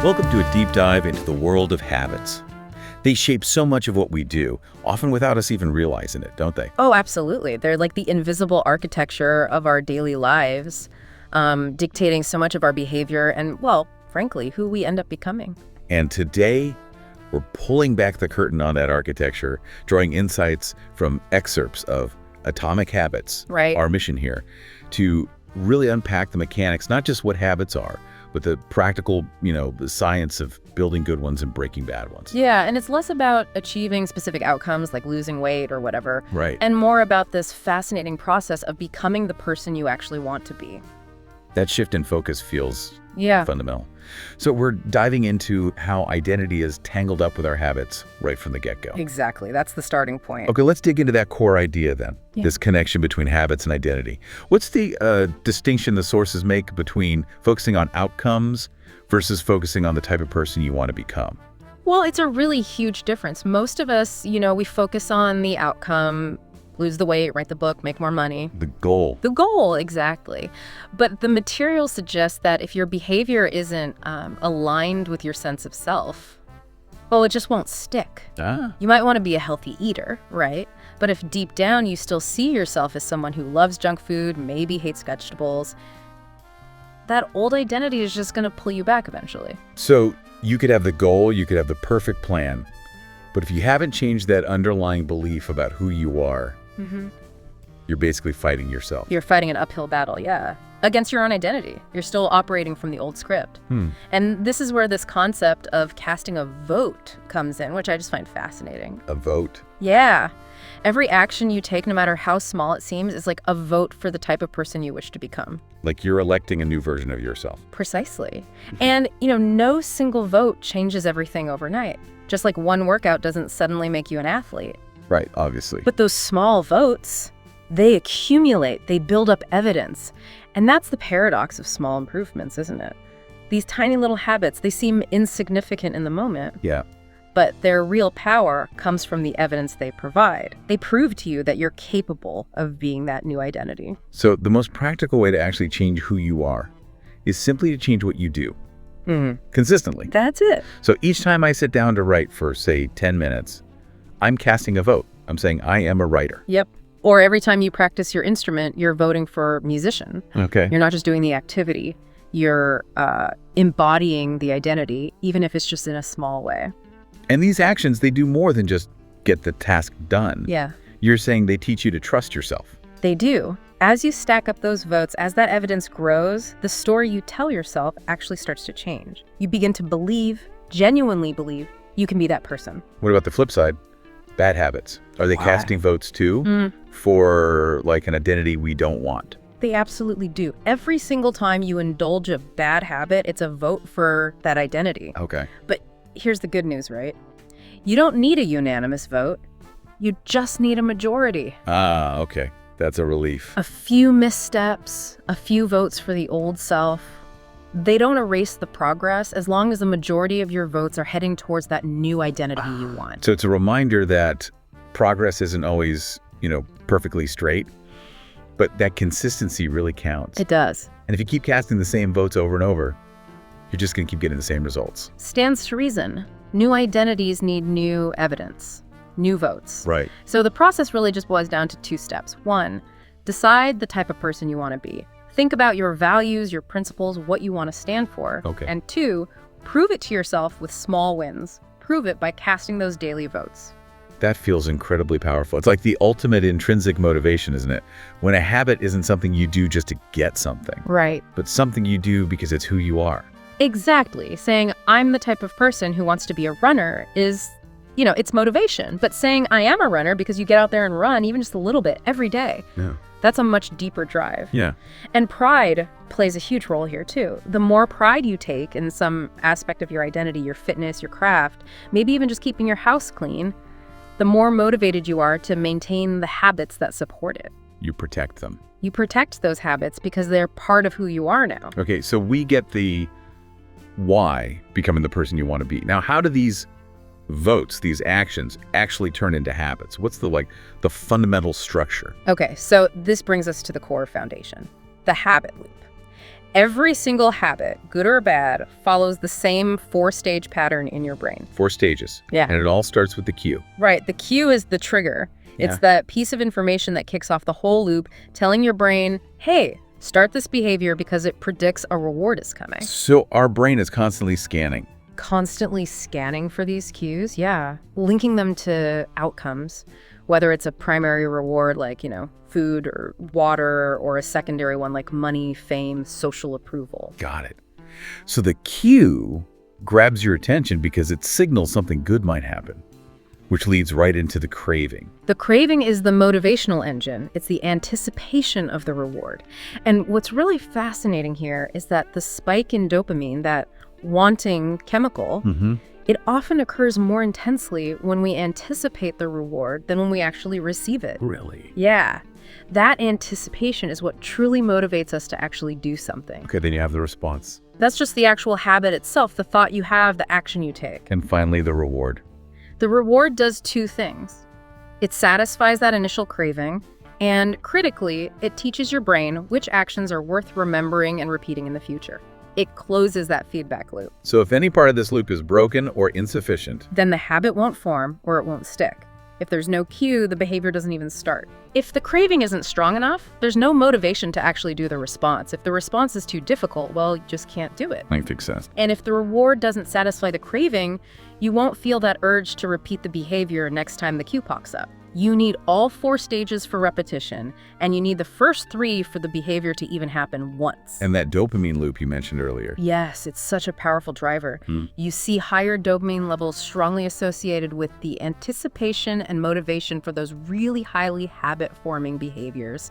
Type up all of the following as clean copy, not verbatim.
Welcome to a deep dive into the world of habits. They shape so much of what we do, often without us even realizing it, don't they? Oh, absolutely. They're like the invisible architecture of our daily lives, dictating so much of our behavior and, well, frankly, who we end up becoming. And today, we're pulling back the curtain on that architecture, drawing insights from excerpts of Atomic Habits, Right. our mission here, to really unpack the mechanics, not just what habits are, but the practical, the science of building good ones and breaking bad ones. Yeah, and it's less about achieving specific outcomes like losing weight or whatever, Right. and more about this fascinating process of becoming the person you actually want to be. That shift in focus feels Yeah. fundamental. So we're diving into how identity is tangled up with our habits right from the get-go. Exactly. That's the starting point. Okay, let's dig into that core idea then, Yeah. this connection between habits and identity. What's the distinction the sources make between focusing on outcomes versus focusing on the type of person you want to become? Well, it's a really huge difference. Most of us, we focus on the outcome, lose the weight, write the book, make more money. The goal. The goal, exactly. But the material suggests that if your behavior isn't aligned with your sense of self, well, it just won't stick. You might want to be a healthy eater, right? But if deep down you still see yourself as someone who loves junk food, maybe hates vegetables, that old identity is just going to pull you back eventually. So you could have the goal, you could have the perfect plan, but if you haven't changed that underlying belief about who you are, you're basically fighting yourself. You're fighting an uphill battle, yeah, against your own identity. You're still operating from the old script. And this is where this concept of casting a vote comes in, which I just find fascinating. A vote. Yeah. Every action you take, no matter how small it seems, is like a vote for the type of person you wish to become. Like you're electing a new version of yourself. Precisely. And, no single vote changes everything overnight. Just like one workout doesn't suddenly make you an athlete. Right, obviously. But those small votes, they accumulate, they build up evidence. And that's the paradox of small improvements, isn't it? These tiny little habits, they seem insignificant in the moment. Yeah. But their real power comes from the evidence they provide. They prove to you that you're capable of being that new identity. So the most practical way to actually change who you are is simply to change what you do. Consistently. That's it. So each time I sit down to write for, say, 10 minutes, I'm casting a vote. I'm saying I am a writer. Yep. Or every time you practice your instrument, you're voting for musician. Okay. You're not just doing the activity. You're embodying the identity, even if it's just in a small way. And these actions, they do more than just get the task done. Yeah. You're saying they teach you to trust yourself. They do. As you stack up those votes, as that evidence grows, the story you tell yourself actually starts to change. You begin to believe, genuinely believe, you can be that person. What about the flip side? Bad habits. Are they casting votes too for like an identity we don't want? They absolutely do. Every single time you indulge a bad habit, it's a vote for that identity. Okay. But here's the good news, right? You don't need a unanimous vote. You just need a majority. Okay. That's a relief. A few missteps, a few votes for the old self. They don't erase the progress as long as the majority of your votes are heading towards that new identity you want. So it's a reminder that progress isn't always, perfectly straight, but that consistency really counts. It does. And if you keep casting the same votes over and over, you're just going to keep getting the same results. Stands to reason. New identities need new evidence, new votes. Right. So the process really just boils down to two steps. One, decide the type of person you want to be. Think about your values, your principles, what you want to stand for. Okay. And two, prove it to yourself with small wins. Prove it by casting those daily votes. That feels incredibly powerful. It's like the ultimate intrinsic motivation, isn't it? When a habit isn't something you do just to get something, Right. but something you do because it's who you are. Exactly. Saying, I'm the type of person who wants to be a runner is, it's motivation. But saying, I am a runner because you get out there and run even just a little bit every day. Yeah. That's a much deeper drive. Yeah. And pride plays a huge role here too. The more pride you take in some aspect of your identity, your fitness, your craft, maybe even just keeping your house clean, the more motivated you are to maintain the habits that support it. You protect them. You protect those habits because they're part of who you are now. Okay, so we get the why, becoming the person you want to be. Now, how do these votes, these actions, actually turn into habits? What's the fundamental structure? Okay, so this brings us to the core foundation, the habit loop. Every single habit, good or bad, follows the same 4-stage pattern in your brain. 4 stages. Yeah. And it all starts with the cue. Right. The cue is the trigger. It's Yeah. that piece of information that kicks off the whole loop, telling your brain, hey, start this behavior because it predicts a reward is coming. So our brain is constantly scanning. Constantly scanning for these cues, yeah. Linking them to outcomes, whether it's a primary reward like, food or water, or a secondary one like money, fame, social approval. Got it. So the cue grabs your attention because it signals something good might happen, which leads right into the craving. The craving is the motivational engine. It's the anticipation of the reward. And what's really fascinating here is that the spike in dopamine, that wanting chemical, it often occurs more intensely when we anticipate the reward than when we actually receive it. Really? Yeah. That anticipation is what truly motivates us to actually do something. Okay, then you have the response. That's just the actual habit itself, the thought you have, the action you take. And finally, the reward. The reward does 2 things. It satisfies that initial craving, and critically, it teaches your brain which actions are worth remembering and repeating in the future. It closes that feedback loop. So if any part of this loop is broken or insufficient, Then the habit won't form or it won't stick. If there's no cue, the behavior doesn't even start. If the craving isn't strong enough, there's no motivation to actually do the response. If the response is too difficult, well, you just can't do it. makes sense. And if the reward doesn't satisfy the craving, you won't feel that urge to repeat the behavior next time the cue pops up. You need all 4 stages for repetition, and you need the first 3 for the behavior to even happen once. And that dopamine loop you mentioned earlier. Yes, it's such a powerful driver. You see higher dopamine levels strongly associated with the anticipation and motivation for those really highly habit-forming behaviors.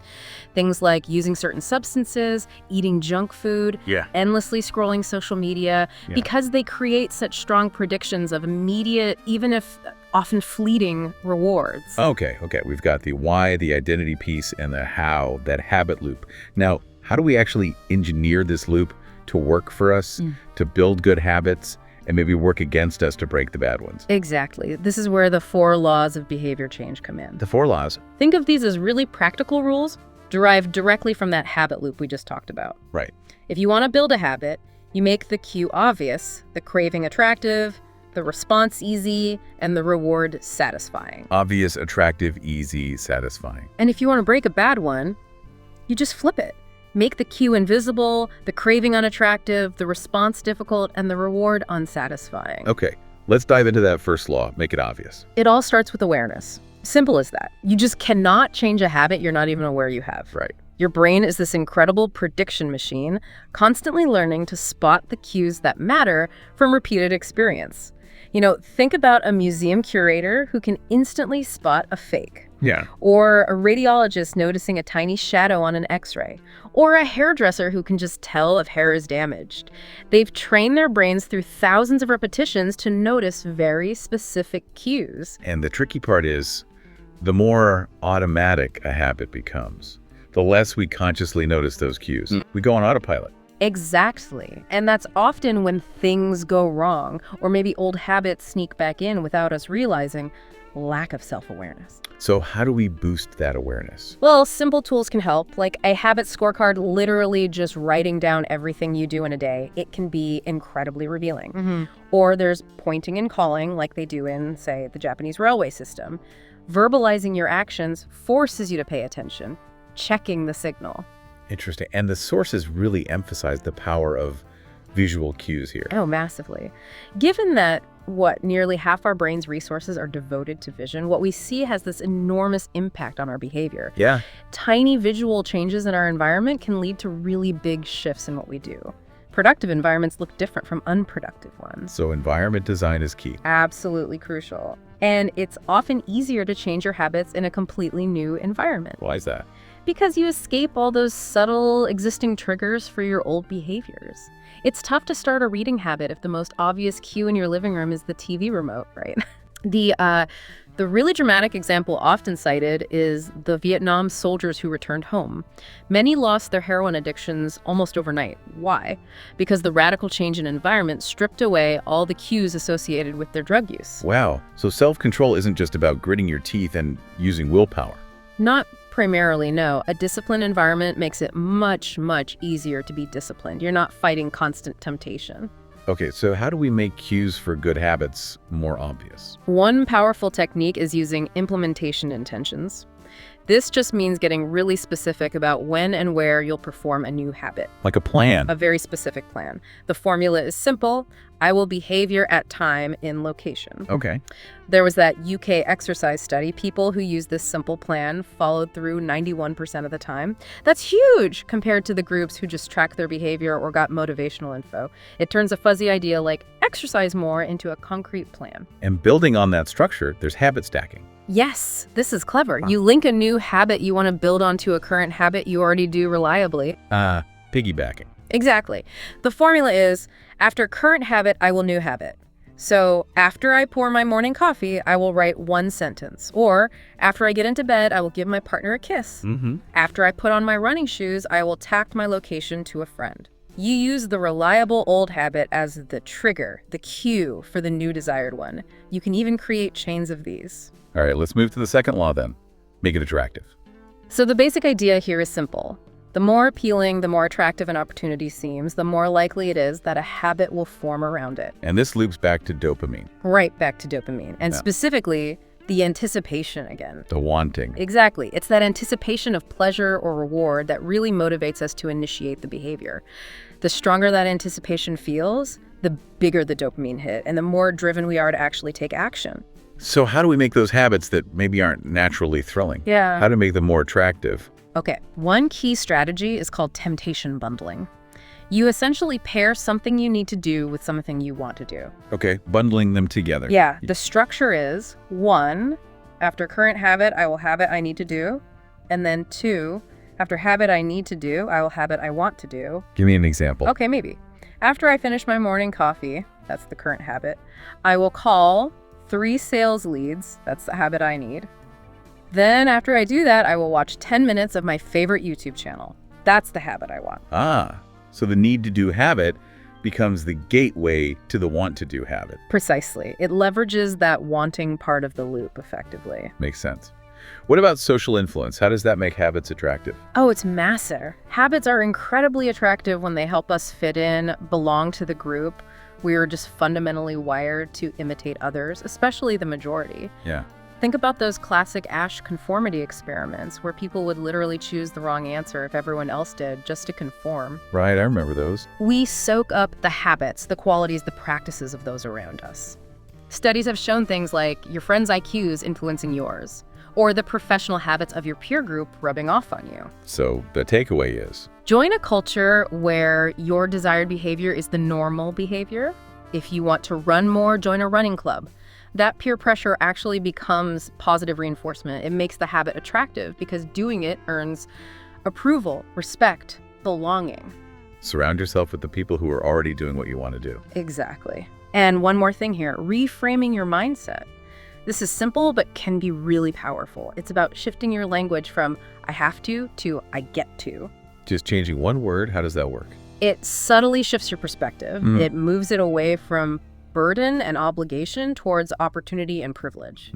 Things like using certain substances, eating junk food, endlessly scrolling social media, because they create such strong predictions of immediate, even if often fleeting, rewards. Okay. We've got the why, the identity piece, and the how, that habit loop. Now, how do we actually engineer this loop to work for us, to build good habits, and maybe work against us to break the bad ones? Exactly. This is where the 4 laws of behavior change come in. The 4 laws. Think of these as really practical rules derived directly from that habit loop we just talked about. Right. If you want to build a habit, you make the cue obvious, the craving attractive, the response easy, and the reward satisfying. Obvious, attractive, easy, satisfying. And if you want to break a bad one, you just flip it. Make the cue invisible, the craving unattractive, the response difficult, and the reward unsatisfying. Okay, let's dive into that first law. Make it obvious. It all starts with awareness. Simple as that. You just cannot change a habit you're not even aware you have. Right. Your brain is this incredible prediction machine, constantly learning to spot the cues that matter from repeated experience. Think about a museum curator who can instantly spot a fake. Yeah. Or a radiologist noticing a tiny shadow on an x-ray. Or a hairdresser who can just tell if hair is damaged. They've trained their brains through thousands of repetitions to notice very specific cues. And the tricky part is, the more automatic a habit becomes, the less we consciously notice those cues. We go on autopilot. Exactly. And that's often when things go wrong, or maybe old habits sneak back in without us realizing. Lack of self-awareness. So how do we boost that awareness? Well, simple tools can help, like a habit scorecard, literally just writing down everything you do in a day. It can be incredibly revealing. Or there's pointing and calling, like they do in, say, the Japanese railway system. Verbalizing your actions forces you to pay attention, checking the signal. Interesting. And the sources really emphasize the power of visual cues here. Oh, massively. Given that nearly half our brain's resources are devoted to vision, what we see has this enormous impact on our behavior. Yeah. Tiny visual changes in our environment can lead to really big shifts in what we do. Productive environments look different from unproductive ones. So environment design is key. Absolutely crucial. And it's often easier to change your habits in a completely new environment. Why is that? Because you escape all those subtle existing triggers for your old behaviors. It's tough to start a reading habit if the most obvious cue in your living room is the TV remote, right? The really dramatic example often cited is the Vietnam soldiers who returned home. Many lost their heroin addictions almost overnight. Why? Because the radical change in environment stripped away all the cues associated with their drug use. Wow. So self-control isn't just about gritting your teeth and using willpower. Not primarily, no. A disciplined environment makes it much, much easier to be disciplined. You're not fighting constant temptation. Okay, so how do we make cues for good habits more obvious? One powerful technique is using implementation intentions. This just means getting really specific about when and where you'll perform a new habit. Like a plan. A very specific plan. The formula is simple. I will behavior at time in location. Okay. There was that UK exercise study. People who used this simple plan followed through 91% of the time. That's huge compared to the groups who just tracked their behavior or got motivational info. It turns a fuzzy idea like exercise more into a concrete plan. And building on that structure, there's habit stacking. Yes, this is clever. You link a new habit you want to build onto a current habit you already do reliably. Piggybacking. Exactly. The formula is, after current habit, I will new habit. So after I pour my morning coffee, I will write one sentence. Or after I get into bed, I will give my partner a kiss. After I put on my running shoes, I will tack my location to a friend. You use the reliable old habit as the trigger, the cue for the new desired one. You can even create chains of these. All right, let's move to the second law then. Make it attractive. So the basic idea here is simple. The more appealing, the more attractive an opportunity seems, the more likely it is that a habit will form around it. And this loops back to dopamine. Right back to dopamine. And specifically, the anticipation again. The wanting. Exactly. It's that anticipation of pleasure or reward that really motivates us to initiate the behavior. The stronger that anticipation feels, the bigger the dopamine hit, and the more driven we are to actually take action. So how do we make those habits that maybe aren't naturally thrilling? Yeah. How to make them more attractive? Okay, one key strategy is called temptation bundling. You essentially pair something you need to do with something you want to do. Okay, bundling them together. Yeah, the structure is 1, after current habit, I will habit I need to do. And then 2, after habit I need to do, I will habit I want to do. Give me an example. Okay, maybe. After I finish my morning coffee, that's the current habit, I will call 3 sales leads, that's the habit I need. Then after I do that, I will watch 10 minutes of my favorite YouTube channel. That's the habit I want. So the need to do habit becomes the gateway to the want to do habit. Precisely. It leverages that wanting part of the loop effectively. Makes sense. What about social influence? How does that make habits attractive? Oh, it's massive. Habits are incredibly attractive when they help us fit in, belong to the group. We are just fundamentally wired to imitate others, especially the majority. Yeah. Think about those classic Ash conformity experiments where people would literally choose the wrong answer if everyone else did just to conform. Right, I remember those. We soak up the habits, the qualities, the practices of those around us. Studies have shown things like your friend's IQs influencing yours, or the professional habits of your peer group rubbing off on you. So the takeaway is? Join a culture where your desired behavior is the normal behavior. If you want to run more, join a running club. That peer pressure actually becomes positive reinforcement. It makes the habit attractive because doing it earns approval, respect, belonging. Surround yourself with the people who are already doing what you want to do. Exactly. And one more thing here, reframing your mindset. This is simple, but can be really powerful. It's about shifting your language from I have to I get to. Just changing one word, how does that work? It subtly shifts your perspective. It moves it away from burden and obligation towards opportunity and privilege.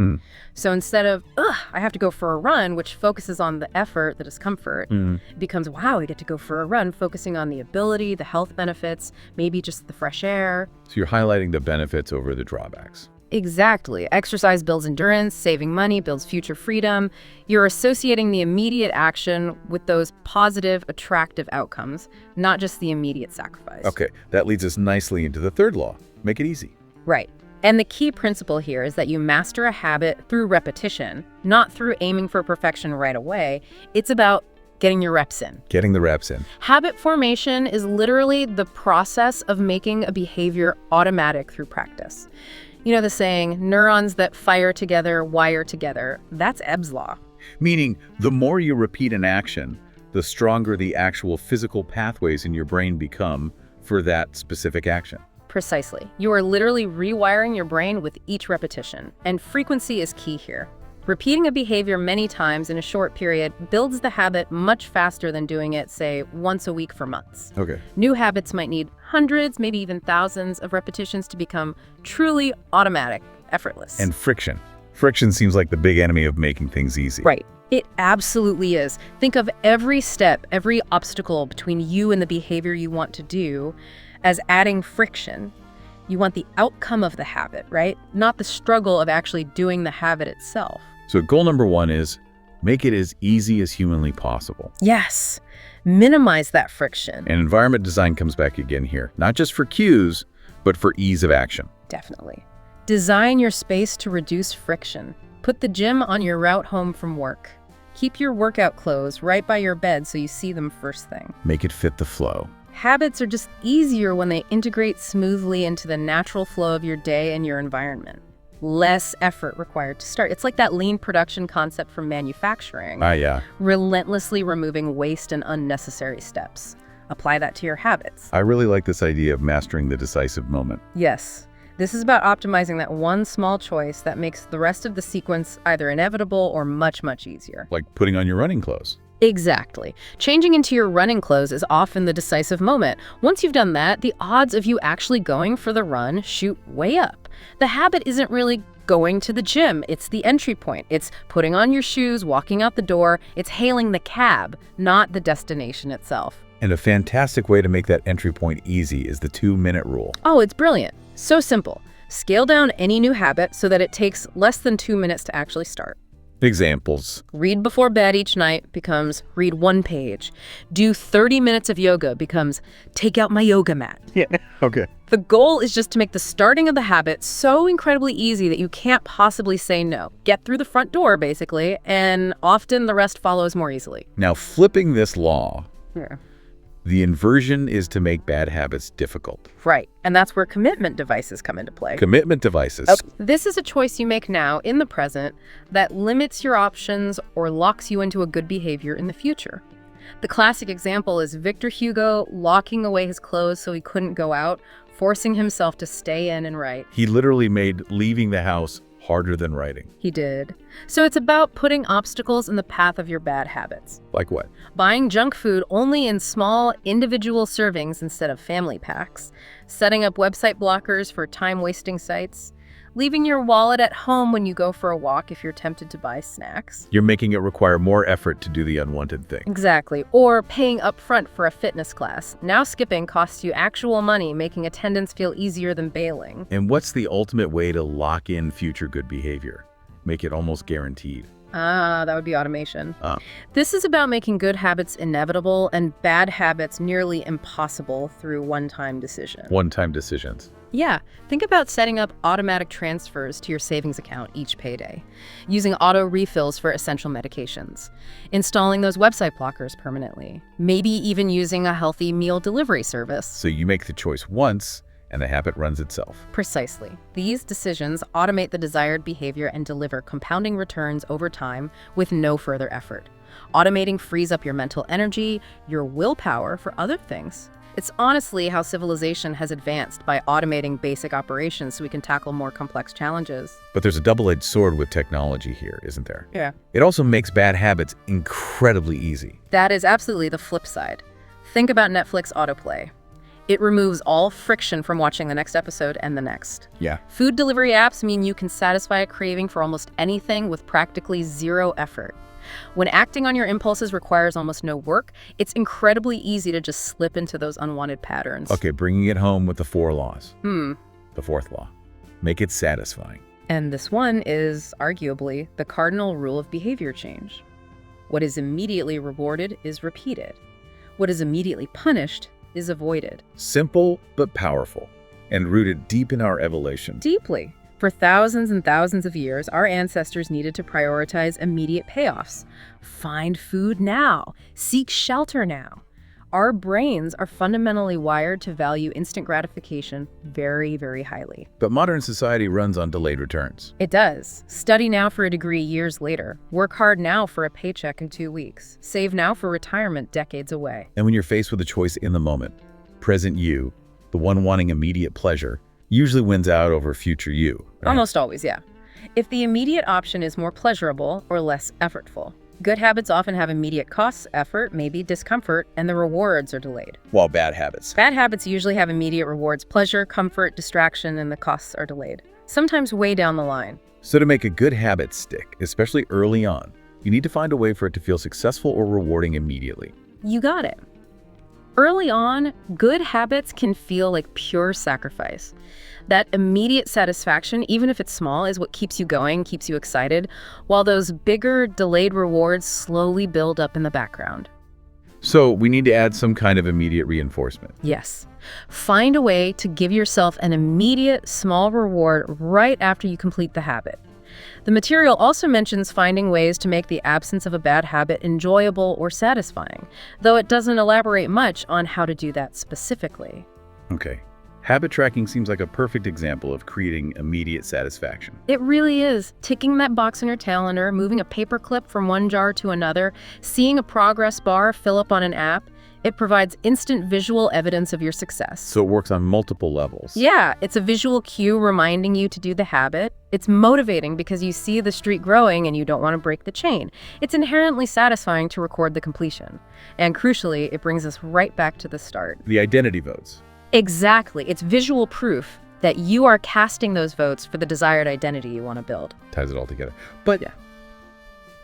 So instead of, I have to go for a run, which focuses on the effort, the discomfort, it becomes, wow, I get to go for a run, focusing on the ability, the health benefits, maybe just the fresh air. So you're highlighting the benefits over the drawbacks. Exactly. Exercise builds endurance, saving money builds future freedom. You're associating the immediate action with those positive, attractive outcomes, not just the immediate sacrifice. Okay, that leads us nicely into the third law. Make it easy. Right. And the key principle here is that you master a habit through repetition, not through aiming for perfection right away. It's about getting your reps in. Getting the reps in. Habit formation is literally the process of making a behavior automatic through practice. You know the saying, neurons that fire together wire together. That's Ebb's law. Meaning, the more you repeat an action, the stronger the actual physical pathways in your brain become for that specific action. Precisely. You are literally rewiring your brain with each repetition, and frequency is key here. Repeating a behavior many times in a short period builds the habit much faster than doing it, say, once a week for months. Okay. New habits might need hundreds, maybe even thousands of repetitions to become truly automatic, effortless. And friction. Friction seems like the big enemy of making things easy. Right. It absolutely is. Think of every step, every obstacle between you and the behavior you want to do as adding friction. You want the outcome of the habit, right? Not the struggle of actually doing the habit itself. So goal number 1 is make it as easy as humanly possible. Yes. Minimize that friction. And environment design comes back again here, not just for cues, but for ease of action. Definitely. Design your space to reduce friction. Put the gym on your route home from work. Keep your workout clothes right by your bed so you see them first thing. Make it fit the flow. Habits are just easier when they integrate smoothly into the natural flow of your day and your environment. Less effort required to start. It's like that lean production concept from manufacturing. Yeah. Relentlessly removing waste and unnecessary steps. Apply that to your habits. I really like this idea of mastering the decisive moment. Yes. This is about optimizing that one small choice that makes the rest of the sequence either inevitable or much, much easier. Like putting on your running clothes. Exactly. Changing into your running clothes is often the decisive moment. Once you've done that, the odds of you actually going for the run shoot way up. The habit isn't really going to the gym. It's the entry point. It's putting on your shoes, walking out the door. It's hailing the cab, not the destination itself. And a fantastic way to make that entry point easy is the 2-minute rule. Oh, it's brilliant. So simple. Scale down any new habit so that it takes less than 2 minutes to actually start. Examples. Read before bed each night becomes read 1 page. Do 30 minutes of yoga becomes take out my yoga mat. Yeah, okay. The goal is just to make the starting of the habit so incredibly easy that you can't possibly say no. Get through the front door, basically, and often the rest follows more easily. Now, flipping this law, Yeah. the inversion is to make bad habits difficult. Right, and that's where commitment devices come into play. Commitment devices. This is a choice you make now, in the present, that limits your options or locks you into a good behavior in the future. The classic example is Victor Hugo locking away his clothes so he couldn't go out, forcing himself to stay in and write. He literally made leaving the house harder than writing. He did. So it's about putting obstacles in the path of your bad habits. Like what? Buying junk food only in small, individual servings instead of family packs. Setting up website blockers for time-wasting sites. Leaving your wallet at home when you go for a walk if you're tempted to buy snacks. You're making it require more effort to do the unwanted thing. Exactly. Or paying upfront for a fitness class. Now skipping costs you actual money, making attendance feel easier than bailing. And what's the ultimate way to lock in future good behavior? Make it almost guaranteed. That would be automation. This is about making good habits inevitable and bad habits nearly impossible through one-time decision. One-time decisions. Yeah, think about setting up automatic transfers to your savings account each payday, using auto refills for essential medications, installing those website blockers permanently, maybe even using a healthy meal delivery service. So you make the choice once, and the habit runs itself. Precisely. These decisions automate the desired behavior and deliver compounding returns over time with no further effort. Automating frees up your mental energy, your willpower for other things. It's honestly how civilization has advanced, by automating basic operations so we can tackle more complex challenges. But there's a double-edged sword with technology here, isn't there? Yeah. It also makes bad habits incredibly easy. That is absolutely the flip side. Think about Netflix autoplay. It removes all friction from watching the next episode and the next. Yeah. Food delivery apps mean you can satisfy a craving for almost anything with practically zero effort. When acting on your impulses requires almost no work, it's incredibly easy to just slip into those unwanted patterns. Okay, bringing it home with the 4 laws. The The 4th law. Make it satisfying. And this one is arguably the cardinal rule of behavior change. What is immediately rewarded is repeated. What is immediately punished is avoided. Simple but powerful, and rooted deep in our evolution. Deeply. For thousands and thousands of years, our ancestors needed to prioritize immediate payoffs. Find food now. Seek shelter now. Our brains are fundamentally wired to value instant gratification very, very highly. But modern society runs on delayed returns. It does. Study now for a degree years later. Work hard now for a paycheck in 2 weeks. Save now for retirement decades away. And when you're faced with a choice in the moment, present you, the one wanting immediate pleasure, usually wins out over future you. Right? Almost always, yeah. If the immediate option is more pleasurable or less effortful. Good habits often have immediate costs, effort, maybe discomfort, and the rewards are delayed. While bad habits. Bad habits usually have immediate rewards, pleasure, comfort, distraction, and the costs are delayed. Sometimes way down the line. So to make a good habit stick, especially early on, You need to find a way for it to feel successful or rewarding immediately. You got it. Early on, good habits can feel like pure sacrifice. That immediate satisfaction, even if it's small, is what keeps you going, keeps you excited, while those bigger, delayed rewards slowly build up in the background. So we need to add some kind of immediate reinforcement. Yes. Find a way to give yourself an immediate, small reward right after you complete the habit. The material also mentions finding ways to make the absence of a bad habit enjoyable or satisfying, though it doesn't elaborate much on how to do that specifically. Okay. Habit tracking seems like a perfect example of creating immediate satisfaction. It really is. Ticking that box in your calendar, moving a paper clip from one jar to another, seeing a progress bar fill up on an app, it provides instant visual evidence of your success. So it works on multiple levels. Yeah, it's a visual cue reminding you to do the habit. It's motivating because you see the streak growing and you don't want to break the chain. It's inherently satisfying to record the completion. And crucially, it brings us right back to the start. The identity votes. Exactly. It's visual proof that you are casting those votes for the desired identity you want to build. Ties it all together. But yeah.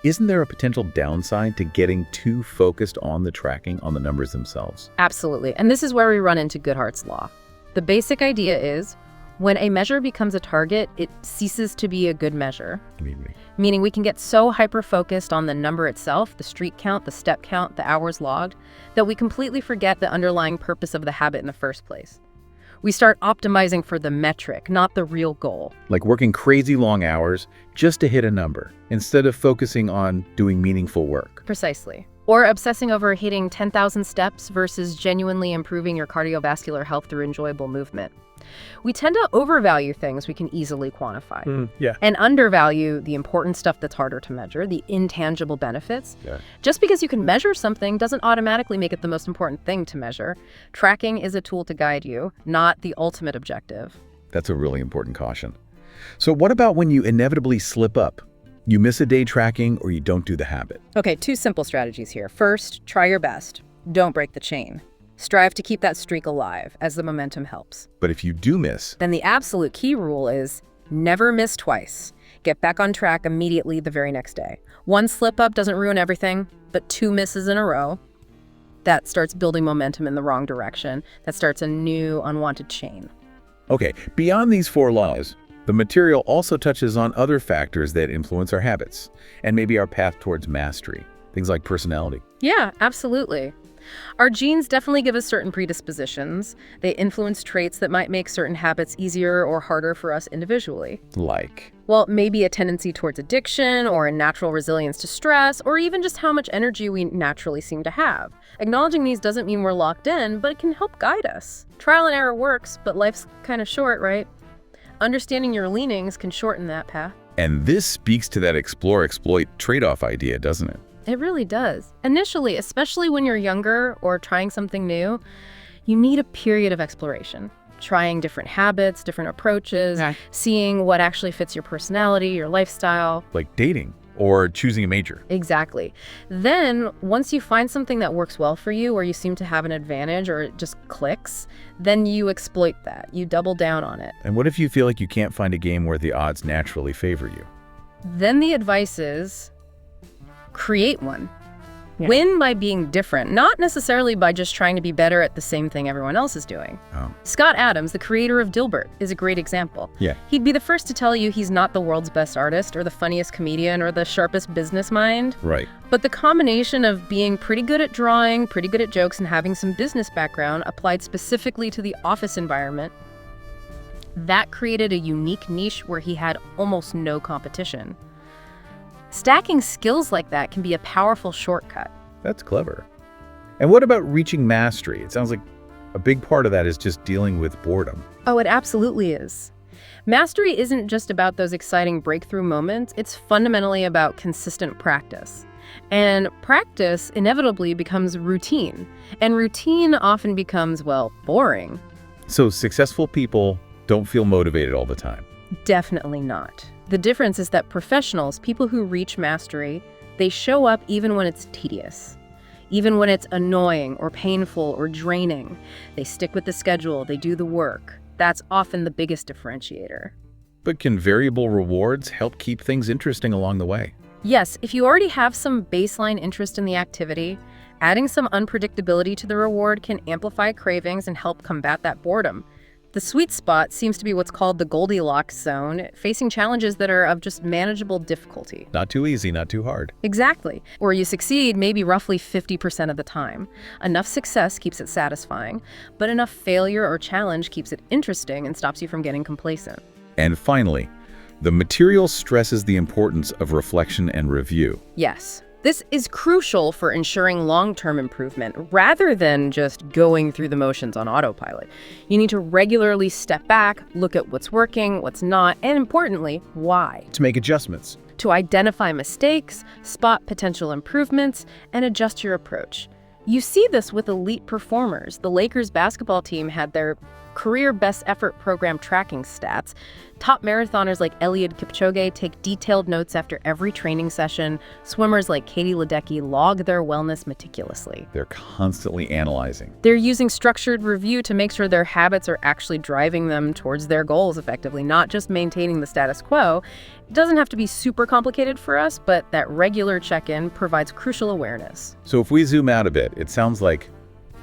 Isn't there a potential downside to getting too focused on the tracking, on the numbers themselves? Absolutely. And this is where we run into Goodhart's law. The basic idea is when a measure becomes a target, it ceases to be a good measure. Meaning we can get so hyper-focused on the number itself, the streak count, the step count, the hours logged, that we completely forget the underlying purpose of the habit in the first place. We start optimizing for the metric, not the real goal. Like working crazy long hours just to hit a number, instead of focusing on doing meaningful work. Precisely. Or obsessing over hitting 10,000 steps versus genuinely improving your cardiovascular health through enjoyable movement. We tend to overvalue things we can easily quantify. And undervalue the important stuff that's harder to measure, the intangible benefits. Just because you can measure something doesn't automatically make it the most important thing to measure. Tracking is a tool to guide you, not the ultimate objective. That's a really important caution. So what about when you inevitably slip up? You miss a day tracking or you don't do the habit? Okay, 2 simple strategies here. First, try your best. Don't break the chain. Strive to keep that streak alive as the momentum helps. But if you do miss, then the absolute key rule is never miss twice. Get back on track immediately the very next day. 1 slip up doesn't ruin everything, but 2 misses in a row, that starts building momentum in the wrong direction. That starts a new unwanted chain. Okay, beyond these 4 laws, the material also touches on other factors that influence our habits and maybe our path towards mastery. Things like personality. Yeah, absolutely. Our genes definitely give us certain predispositions. They influence traits that might make certain habits easier or harder for us individually. Like? Well, maybe a tendency towards addiction or a natural resilience to stress, or even just how much energy we naturally seem to have. Acknowledging these doesn't mean we're locked in, but it can help guide us. Trial and error works, but life's kind of short, right? Understanding your leanings can shorten that path. And this speaks to that explore-exploit trade-off idea, doesn't it? It really does. Initially, especially when you're younger or trying something new, you need a period of exploration. Trying different habits, different approaches, seeing what actually fits your personality, your lifestyle. Like dating or choosing a major. Exactly. Then, once you find something that works well for you or you seem to have an advantage or it just clicks, then you exploit that. You double down on it. And what if you feel like you can't find a game where the odds naturally favor you? Then the advice is create one. Win by being different, not necessarily by just trying to be better at the same thing everyone else is doing. Scott Adams, the creator of Dilbert, is a great example. He'd be the first to tell you he's not the world's best artist or the funniest comedian or the sharpest business mind. But the combination of being pretty good at drawing, pretty good at jokes, and having some business background applied specifically to the office environment, that created a unique niche where he had almost no competition. Stacking skills like that can be a powerful shortcut. That's clever. And what about reaching mastery? It sounds like a big part of that is just dealing with boredom. Oh, it absolutely is. Mastery isn't just about those exciting breakthrough moments. It's fundamentally about consistent practice. And practice inevitably becomes routine. And routine often becomes, well, boring. So successful people don't feel motivated all the time. Definitely not. The difference is that professionals, people who reach mastery, they show up even when it's tedious, even when it's annoying or painful or draining. They stick with the schedule, they do the work. That's often the biggest differentiator. But can variable rewards help keep things interesting along the way? Yes, if you already have some baseline interest in the activity, adding some unpredictability to the reward can amplify cravings and help combat that boredom. The sweet spot seems to be what's called the Goldilocks zone, facing challenges that are of just manageable difficulty. Not too easy, not too hard. Exactly. Where you succeed maybe roughly 50% of the time. Enough success keeps it satisfying, but enough failure or challenge keeps it interesting and stops you from getting complacent. And finally, the material stresses the importance of reflection and review. Yes. This is crucial for ensuring long-term improvement rather than just going through the motions on autopilot. You need to regularly step back, look at what's working, what's not, and importantly, why. To make adjustments. To identify mistakes, spot potential improvements, and adjust your approach. You see this with elite performers. The Lakers basketball team had their career best effort program tracking stats. Top marathoners like Eliud Kipchoge take detailed notes after every training session. Swimmers like Katie Ledecky log their wellness meticulously. They're constantly analyzing. They're using structured review to make sure their habits are actually driving them towards their goals effectively, not just maintaining the status quo. It doesn't have to be super complicated for us, but that regular check-in provides crucial awareness. So if we zoom out a bit, it sounds like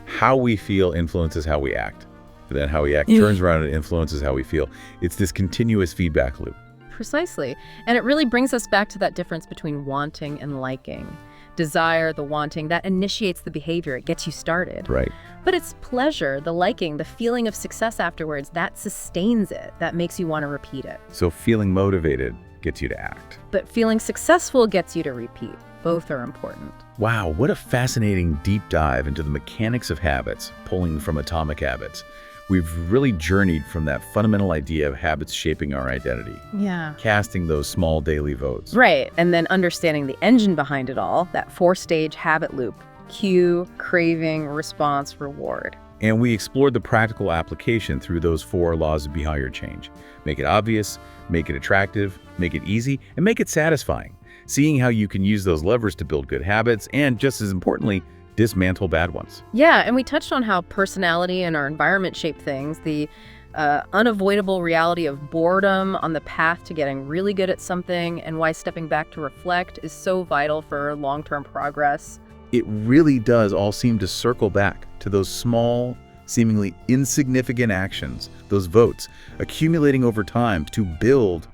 how we feel influences how we act. Then how we act turns around and influences how we feel. It's this continuous feedback loop. Precisely. And it really brings us back to that difference between wanting and liking. Desire, the wanting, that initiates the behavior. It gets you started. Right. But it's pleasure, the liking, the feeling of success afterwards, that sustains it. That makes you want to repeat it. So feeling motivated gets you to act. But feeling successful gets you to repeat. Both are important. Wow, what a fascinating deep dive into the mechanics of habits, pulling from Atomic Habits. We've really journeyed from that fundamental idea of habits shaping our identity. Yeah. Casting those small daily votes. Right, and then understanding the engine behind it all, that 4-stage habit loop. Cue, craving, response, reward. And we explored the practical application through those 4 laws of behavior change. Make it obvious, make it attractive, make it easy, and make it satisfying. Seeing how you can use those levers to build good habits and, just as importantly, dismantle bad ones. Yeah, and we touched on how personality and our environment shape things, the unavoidable reality of boredom on the path to getting really good at something, and why stepping back to reflect is so vital for long-term progress. It really does all seem to circle back to those small, seemingly insignificant actions, those votes, accumulating over time to build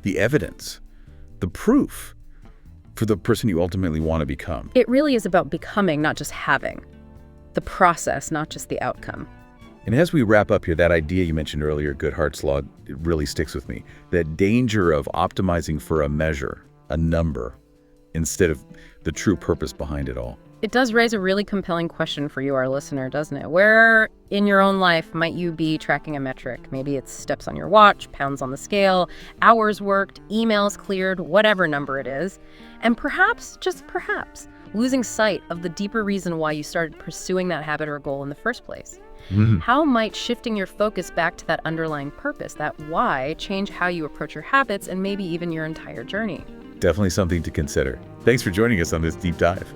the evidence, the proof for the person you ultimately want to become. It really is about becoming, not just having. The process, not just the outcome. And as we wrap up here, that idea you mentioned earlier, Goodhart's Law, it really sticks with me. That danger of optimizing for a measure, a number, instead of the true purpose behind it all. It does raise a really compelling question for you, our listener, doesn't it? Where in your own life might you be tracking a metric? Maybe it's steps on your watch, pounds on the scale, hours worked, emails cleared, whatever number it is. And perhaps, just perhaps, losing sight of the deeper reason why you started pursuing that habit or goal in the first place. How might shifting your focus back to that underlying purpose, that why, change how you approach your habits and maybe even your entire journey? Definitely something to consider. Thanks for joining us on this deep dive.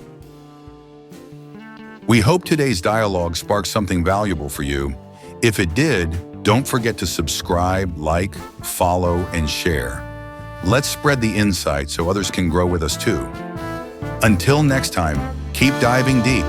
We hope today's dialogue sparked something valuable for you. If it did, don't forget to subscribe, like, follow, and share. Let's spread the insight so others can grow with us too. Until next time, keep diving deep.